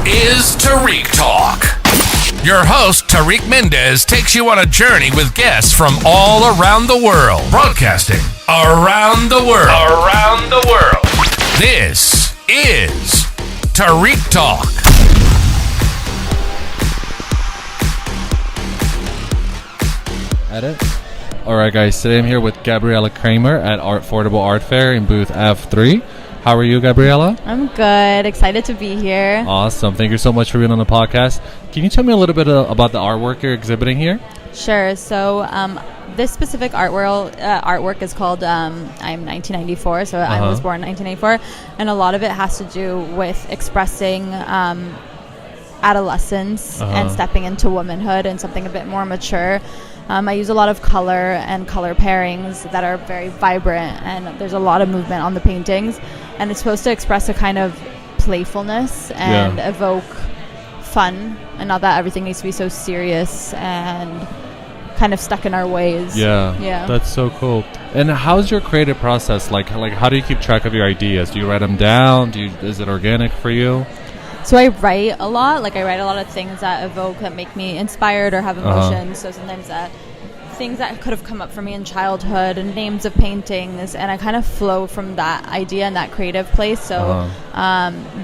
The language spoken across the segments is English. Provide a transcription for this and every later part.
is Tarik Talk. Your host, Tarik Mendes, takes you on a journey with guests from all around the world. Broadcasting around the world. Around the world. This is Tarik Talk. Edit. Alright guys, today I'm here with Gabriella Kramer at Affordable Art Fair in booth F3. How are you, Gabriella? I'm good. Excited to be here. Awesome. Thank you so much for being on the podcast. Can you tell me a little bit about the artwork you're exhibiting here? Sure. So this specific artwork is called I'm 1994, so I was born in 1984, and a lot of it has to do with expressing adolescence and stepping into womanhood and something a bit more mature. I use a lot of color and color pairings that are very vibrant, and there's a lot of movement on the paintings, and it's supposed to express a kind of playfulness and evoke fun, and not that everything needs to be so serious and kind of stuck in our ways. Yeah. That's so cool. And how's your creative process? Like how do you keep track of your ideas? Do you write them down? Is it organic for you? So I write a lot. Like I write a lot of things that evoke, that make me inspired or have emotions. So sometimes things that could have come up for me in childhood and names of paintings, and I kind of flow from that idea and that creative place. So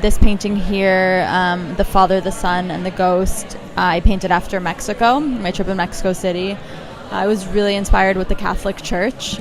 this painting here, the Father, the Son, and the Ghost, I painted after Mexico, my trip in Mexico City. I was really inspired with the Catholic Church.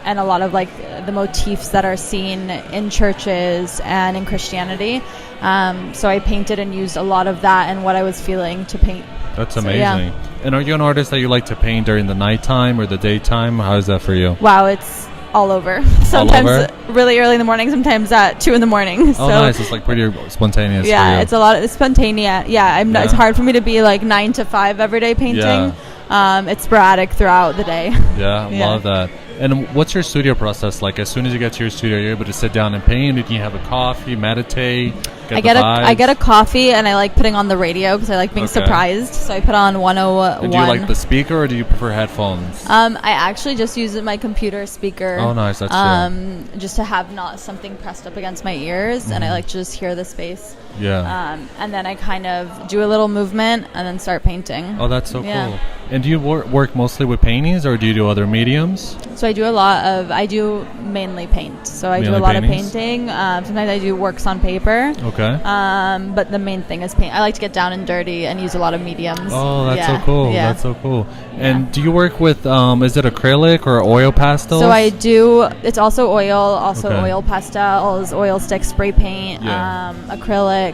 And a lot of like the motifs that are seen in churches and in Christianity. So I painted and used a lot of that and what I was feeling to paint. That's amazing. And are you an artist that you like to paint during the nighttime or the daytime? How is that for you? Wow, it's all over. Sometimes really early in the morning, sometimes at 2 a.m. Oh, so nice. It's like pretty spontaneous for you. It's a lot. It's spontaneous. It's hard for me to be like 9 to 5 every day painting. It's sporadic throughout the day. Love that. And what's your studio process like? As soon as you get to your studio, you're able to sit down and paint? Do you have a coffee, meditate, I get a coffee, and I like putting on the radio because I like being surprised. So I put on 101. And do you like the speaker, or do you prefer headphones? I actually just use my computer speaker. Oh, nice. That's chill. Just to have not something pressed up against my ears, and I like to just hear the space. And then I kind of do a little movement and then start painting. Oh, that's so cool. And do you work mostly with paintings, or do you do other mediums? So I do mainly paint. So I do a lot of painting. Sometimes I do works on paper. Okay. But the main thing is paint. I like to get down and dirty and use a lot of mediums. Oh, that's so cool. Yeah. That's so cool. And do you work with, is it acrylic or oil pastels? So I do, it's also oil, oil pastels, oil stick, spray paint, acrylic,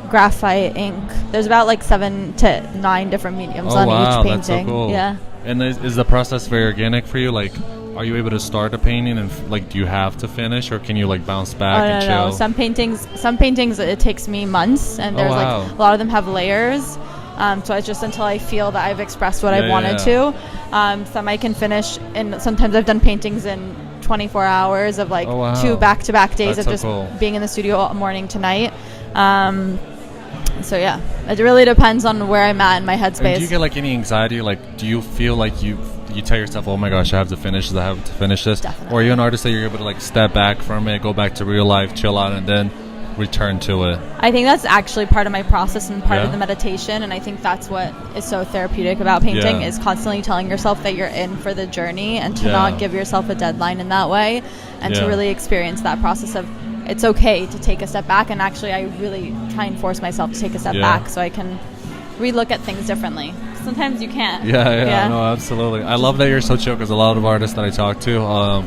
graphite, ink. There's about like 7 to 9 different mediums on each painting. That's so cool. Yeah. And is the process very organic for you? Like, are you able to start a painting and do you have to finish, or can you like bounce back and chill? No. Some paintings it takes me months, and there's like a lot of them have layers. So it's just until I feel that I've expressed what I wanted to. Some I can finish, and sometimes I've done paintings in 24 hours of like 2 back-to-back days of just being in the studio all morning to night. So yeah, it really depends on where I'm at in my headspace. And do you get like any anxiety? Like, do you feel like you tell yourself, oh my gosh, I have to finish this? Definitely. Or are you an artist that you're able to like step back from it, go back to real life, chill out, and then return to it? I think that's actually part of my process and part of the meditation, and I think that's what is so therapeutic about painting is constantly telling yourself that you're in for the journey, and to not give yourself a deadline in that way, and to really experience that process of it's okay to take a step back. And actually I really try and force myself to take a step back so I can relook at things differently. Sometimes you can't. No, absolutely. I love that you're so chill, because a lot of artists that I talk to,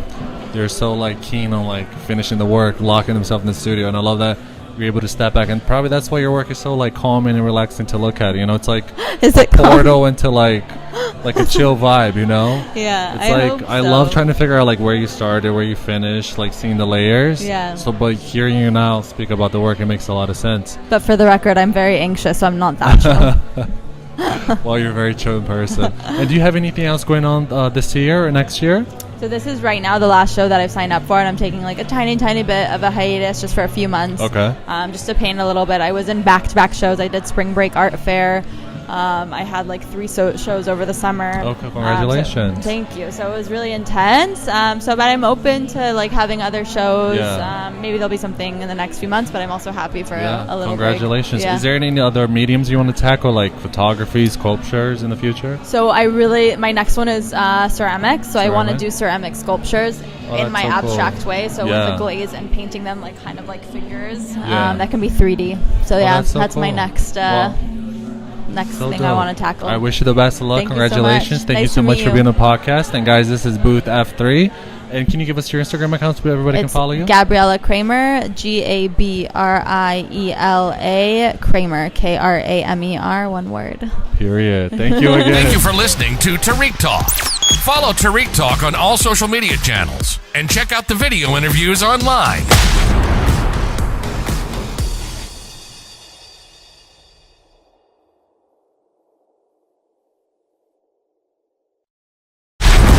they're so like keen on like finishing the work, locking themselves in the studio, and I love that you're able to step back, and probably that's why your work is so like calming and relaxing to look at. You know, it's like a portal into like a chill vibe. You know? It's I love trying to figure out like where you started, where you finished, like seeing the layers. So, but hearing you now speak about the work, it makes a lot of sense. But for the record, I'm very anxious, so I'm not that chill. Well, you're a very chill person. And do you have anything else going on this year or next year? So this is right now the last show that I've signed up for, and I'm taking like a tiny bit of a hiatus just for a few months. Okay. Just to paint a little bit. I was in back-to-back shows. I did Spring Break Art Fair. I had like 3 shows over the summer. Okay, congratulations. Thank you. So it was really intense. But I'm open to like having other shows. Yeah. Maybe there'll be something in the next few months, but I'm also happy for a little congratulations. break. Yeah. Is there any other mediums you want to tackle, like photography, sculptures in the future? So my next one is ceramics. So I want to do ceramic sculptures in my abstract way. So with the glaze and painting them like kind of like figures. That can be 3D. So that's my next thing I want to tackle. I wish you the best of luck. Congratulations. Thank you so much for being on the podcast. And guys, this is Booth F3. And can you give us your Instagram account so everybody can follow you? Gabriela Kramer, Gabriela Kramer, Kramer, one word. Period. Thank you again. Thank you for listening to Tarik Talk. Follow Tarik Talk on all social media channels and check out the video interviews online.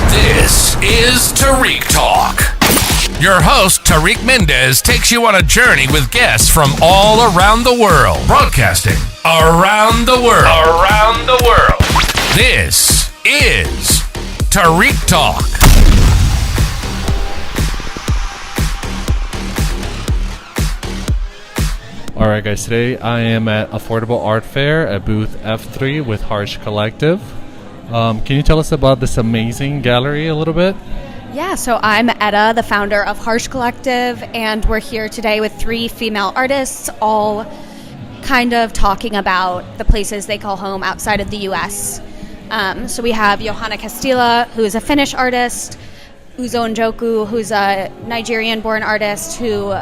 This is Tarik Talk. Your host, Tarik Mendes, takes you on a journey with guests from all around the world. Broadcasting around the world. Around the world. This is Tarik Talk. All right, guys. Today I am at Affordable Art Fair at booth F3 with Harsh Collective. Can you tell us about this amazing gallery a little bit? Yeah, so I'm Etta, the founder of Harsh Collective, and we're here today with 3 female artists, all kind of talking about the places they call home outside of the U.S. So we have Johanna Castilla, who is a Finnish artist, Uzo Njoku, who's a Nigerian-born artist who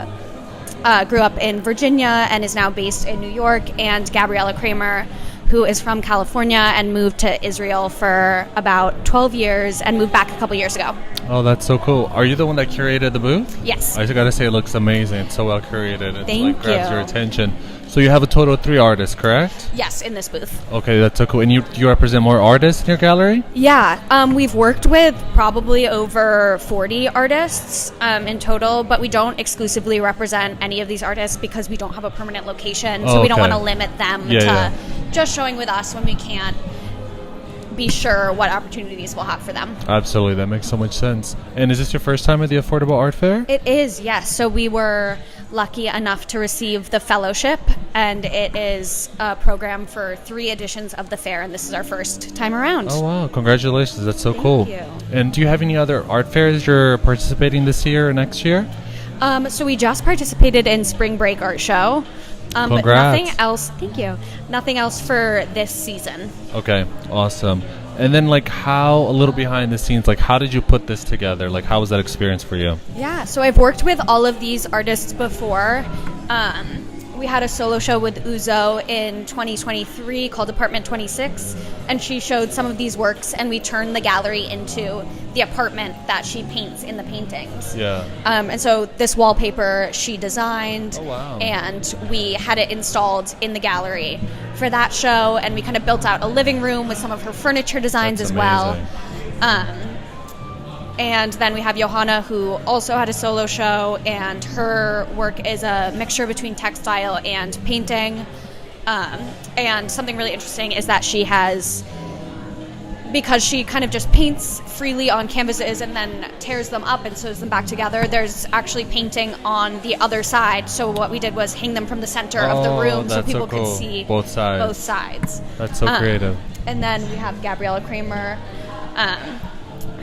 grew up in Virginia and is now based in New York, and Gabriela Kramer, who is from California and moved to Israel for about 12 years and moved back a couple years ago. Oh, that's so cool. Are you the one that curated the booth? Yes. I just got to say it looks amazing. It's so well curated. It Thank grabs you. your attention. So you have a total of 3 artists, correct? Yes, in this booth. Okay, that's so cool. And you represent more artists in your gallery? Yeah, we've worked with probably over 40 artists in total, but we don't exclusively represent any of these artists because we don't have a permanent location, so we don't want to limit them to just showing with us when we can't be sure what opportunities we'll have for them. Absolutely, that makes so much sense. And is this your first time at the Affordable Art Fair? It is, yes. So we were lucky enough to receive the fellowship, and it is a program for 3 editions of the fair, and this is our first time around. Oh, wow. Congratulations. That's so cool. Thank you. And do you have any other art fairs you're participating this year or next year? So we just participated in Spring Break Art Show. But nothing else. Thank you. Nothing else for this season. Okay, awesome. And then, how a little behind the scenes, how did you put this together? How was that experience for you? Yeah, so I've worked with all of these artists before. We had a solo show with Uzo in 2023 called Apartment 26, and she showed some of these works, and we turned the gallery into the apartment that she paints in the paintings. Yeah. And so this wallpaper she designed, oh, wow. and we had it installed in the gallery for that show, and we kind of built out a living room with some of her furniture designs That's as amazing. well. And then we have Johanna, who also had a solo show, and her work is a mixture between textile and painting. And something really interesting is that she has, because she kind of just paints freely on canvases and then tears them up and sews them back together, there's actually painting on the other side. So what we did was hang them from the center of the room so people could see both sides. That's so creative. And then we have Gabriela Kramer,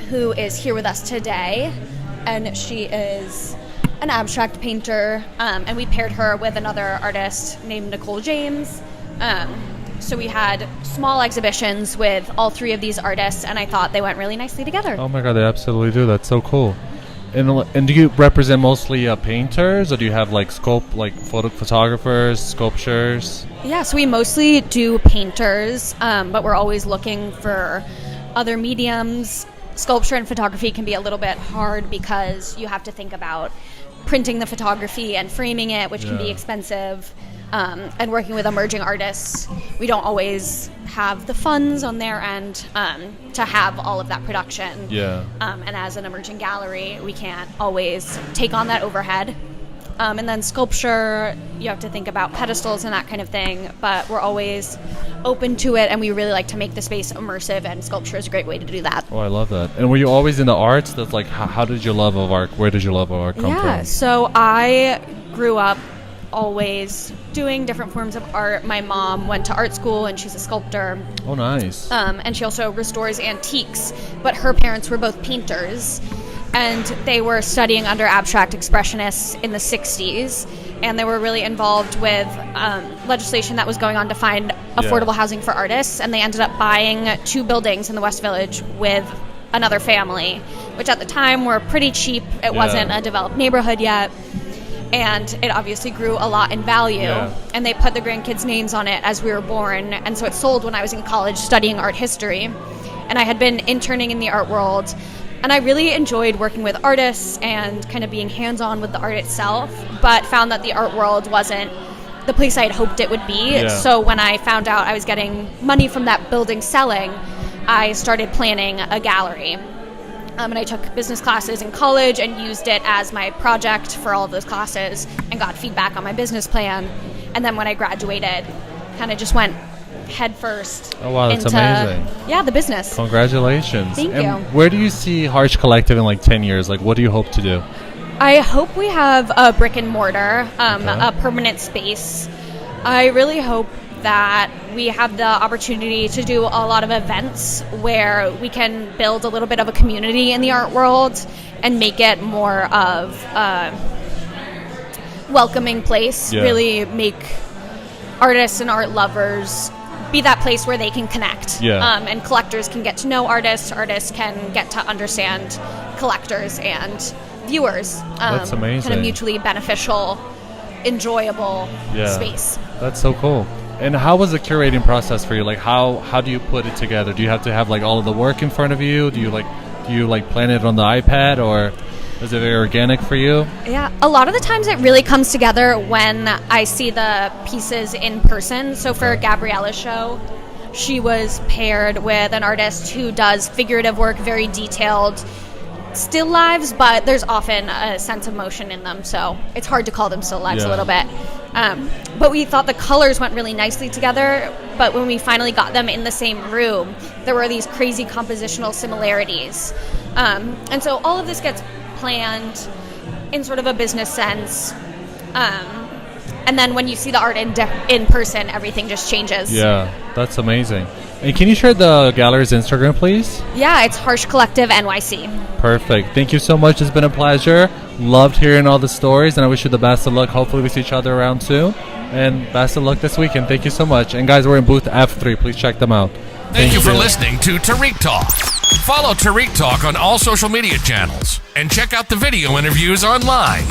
who is here with us today, and she is an abstract painter, and we paired her with another artist named Nicole James. So we had small exhibitions with all 3 of these artists, and I thought they went really nicely together. Oh my god, they absolutely do. That's so cool. And do you represent mostly painters, or do you have photographers, sculptures? Yeah, so we mostly do painters, but we're always looking for other mediums. Sculpture and photography can be a little bit hard because you have to think about printing the photography and framing it, which can be expensive. And working with emerging artists, we don't always have the funds on their end to have all of that production. Yeah. And as an emerging gallery, we can't always take on that overhead. And then sculpture, you have to think about pedestals and that kind of thing, but we're always open to it, and we really like to make the space immersive, and sculpture is a great way to do that. Oh, I love that. And were you always into arts? That's like, how did your love of art, where did your love of art come from? So I grew up always doing different forms of art. My mom went to art school, and she's a sculptor. Oh, nice. And she also restores antiques, but her parents were both painters, and they were studying under abstract expressionists in the 60s, and they were really involved with legislation that was going on to find affordable housing for artists, and they ended up buying 2 buildings in the West Village with another family, which at the time were pretty cheap. It wasn't a developed neighborhood yet, and it obviously grew a lot in value, and they put the grandkids' names on it as we were born, and so it sold when I was in college studying art history, and I had been interning in the art world, and I really enjoyed working with artists and kind of being hands-on with the art itself, but found that the art world wasn't the place I had hoped it would be. So when I found out I was getting money from that building selling, I started planning a gallery. And I took business classes in college and used it as my project for all of those classes and got feedback on my business plan. And then when I graduated, kind of just went head first. Oh, wow, that's amazing. Yeah, the business. Congratulations. Thank you. Where do you see Harsh Collective in like 10 years? Like, what do you hope to do? I hope we have a brick and mortar, a permanent space. I really hope that we have the opportunity to do a lot of events where we can build a little bit of a community in the art world and make it more of a welcoming place. Really make artists and art lovers be that place where they can connect. And collectors can get to know artists can get to understand collectors and viewers. That's amazing. Kind of mutually beneficial, enjoyable space. That's so cool. And how was the curating process for you? Like, how do you put it together? Do you have to have like all of the work in front of you? Do you plan it on the iPad, or is it very organic for you? Yeah, a lot of the times it really comes together when I see the pieces in person. So for Gabriella's show, she was paired with an artist who does figurative work, very detailed still lives, but there's often a sense of motion in them, so it's hard to call them still lives a little bit. But we thought the colors went really nicely together, but when we finally got them in the same room, there were these crazy compositional similarities. And so all of this gets planned in sort of a business sense. And then when you see the art in person, everything just changes. Yeah, that's amazing. And can you share the gallery's Instagram, please? Yeah, it's Harsh Collective NYC. Perfect. Thank you so much. It's been a pleasure. Loved hearing all the stories, and I wish you the best of luck. Hopefully we see each other around soon. And best of luck this weekend. Thank you so much. And guys, we're in booth F3. Please check them out. Thank you for listening to Tarik Talk. Follow Tarik Talk on all social media channels and check out the video interviews online.